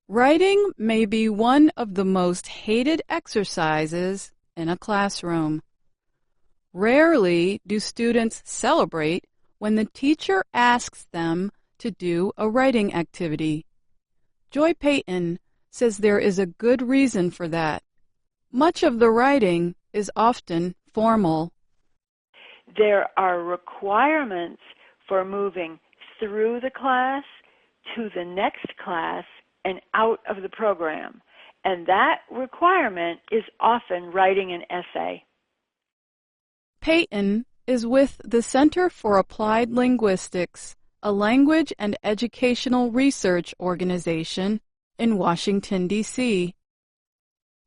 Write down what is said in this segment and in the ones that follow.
Writing may be one of the most hated exercises in a classroom. Rarely do students celebrate when the teacher asks them to do a writing activity. Joy Payton says there is a good reason for that. Much of the writing is often formal. There are requirements for moving through the class to the next class and out of the program, and that requirement is often writing an essay. Payton is with the Center for Applied Linguistics, a language and educational research organization in Washington, D.C.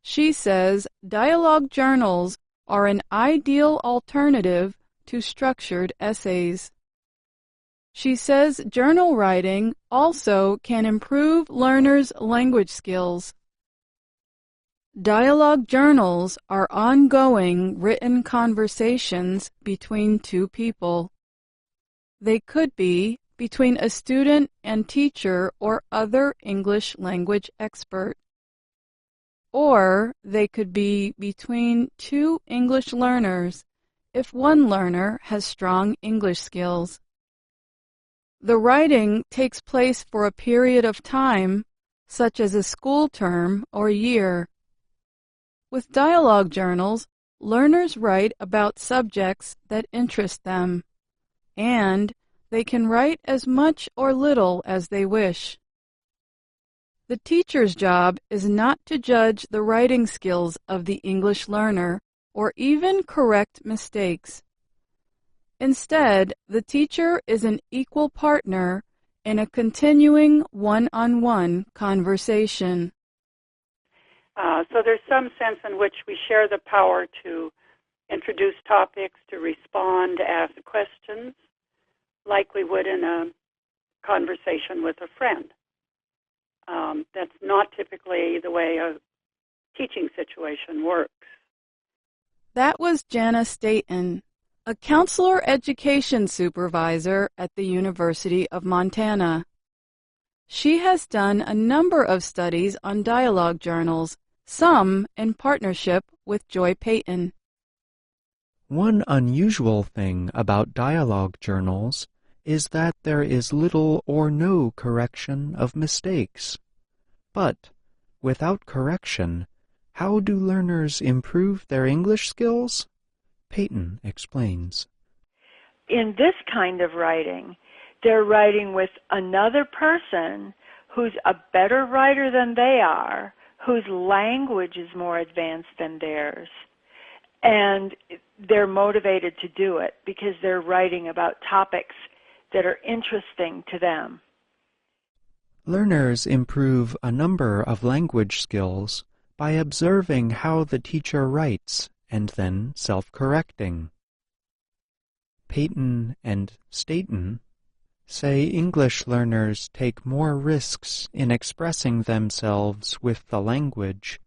She says dialogue journals are an ideal alternative to structured essays. She says journal writing also can improve learners' language skills. Dialogue journals are ongoing written conversations between two people. They could be between a student and teacher or other English language expert. Or they could be between two English learners if one learner has strong English skills. The writing takes place for a period of time, such as a school term or year. With dialogue journals, learners write about subjects that interest them, and they can write as much or little as they wish. The teacher's job is not to judge the writing skills of the English learner or even correct mistakes. Instead, the teacher is an equal partner in a continuing one-on-one conversation. So there's some sense in which we share the power to introduce topics, to respond, to ask questions, like we would in a conversation with a friend. That's not typically the way a teaching situation works. That was Jana Staton, a counselor education supervisor at the University of Montana. She has done a number of studies on dialogue journals, some in partnership with Joy Payton. One unusual thing about dialogue journals is that there is little or no correction of mistakes. But without correction, how do learners improve their English skills? Payton explains. In this kind of writing, they're writing with another person who's a better writer than they are, whose language is more advanced than theirs. And they're motivated to do it because they're writing about topics that are interesting to them. Learners improve a number of language skills by observing how the teacher writes and then self-correcting. Payton and Staton say English learners take more risks in expressing themselves with the language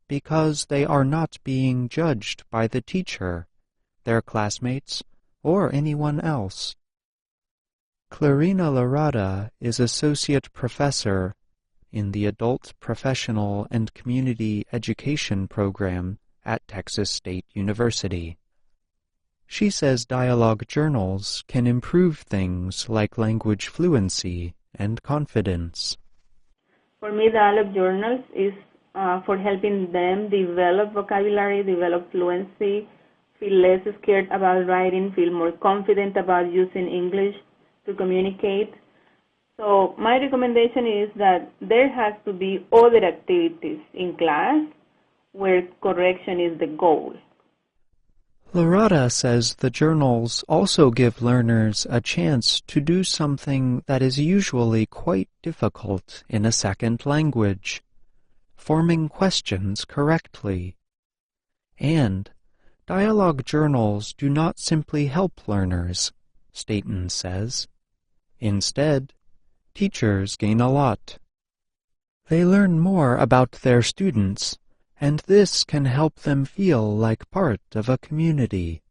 because they are not being judged by the teacher, their classmates, or anyone else. Clarina Larada is associate professor in the Adult Professional and Community Education program at Texas State University. She says dialogue journals can improve things like language fluency and confidence. For me, dialogue journals is for helping them develop vocabulary, develop fluency, feel less scared about writing, feel more confident about using English to communicate. So my recommendation is that there has to be other activities in class where correction is the goal. Larada says the journals also give learners a chance to do something that is usually quite difficult in a second language, forming questions correctly. And dialogue journals do not simply help learners, Staton says. Instead, teachers gain a lot. They learn more about their students, and this can help them feel like part of a community.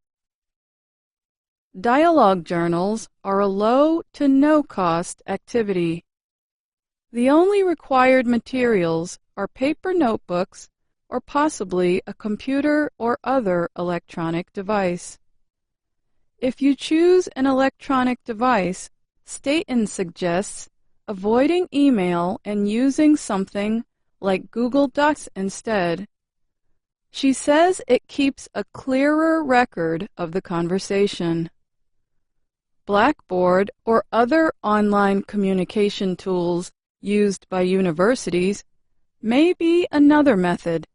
Dialogue journals are a low to no cost activity. The only required materials are paper notebooks or possibly a computer or other electronic device. If you choose an electronic device, Staten suggests avoiding email and using something like Google Docs instead. She says it keeps a clearer record of the conversation. Blackboard or other online communication tools used by universities may be another method.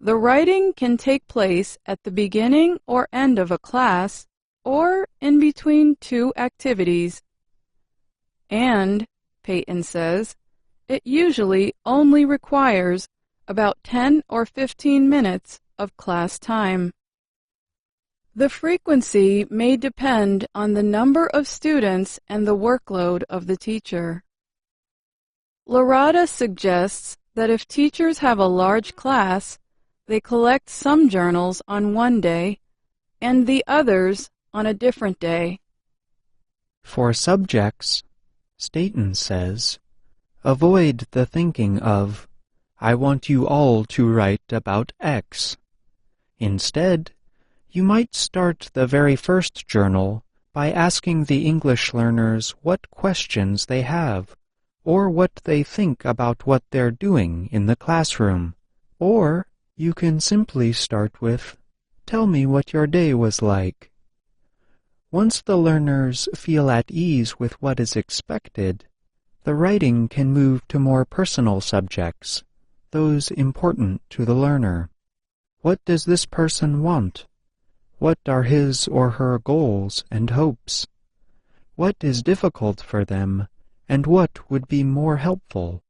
The writing can take place at the beginning or end of a class or in between two activities. And, Peyton says, it usually only requires about 10 or 15 minutes of class time. The frequency may depend on the number of students and the workload of the teacher. Lorada suggests that if teachers have a large class, they collect some journals on one day and the others on a different day. For subjects, Staten says, avoid the thinking of, I want you all to write about X. Instead, you might start the very first journal by asking the English learners what questions they have, or what they think about what they're doing in the classroom. Or you can simply start with, tell me what your day was like. Once the learners feel at ease with what is expected, the writing can move to more personal subjects, those important to the learner. What does this person want? What are his or her goals and hopes? What is difficult for them, and what would be more helpful?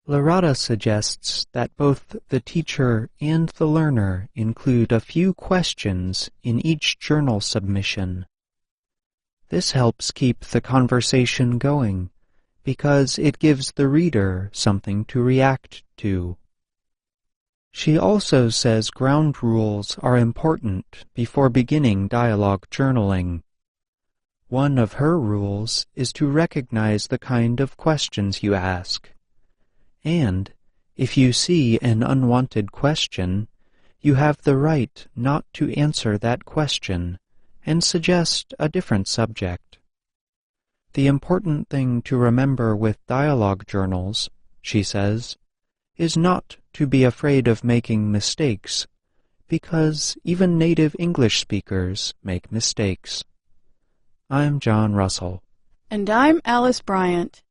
Lorada suggests that both the teacher and the learner include a few questions in each journal submission. This helps keep the conversation going, because it gives the reader something to react to. She also says ground rules are important before beginning dialogue journaling. One of her rules is to recognize the kind of questions you ask. And, if you see an unwanted question, you have the right not to answer that question and suggest a different subject. The important thing to remember with dialogue journals, she says, is not to be afraid of making mistakes, because even native English speakers make mistakes. I'm John Russell. And I'm Alice Bryant.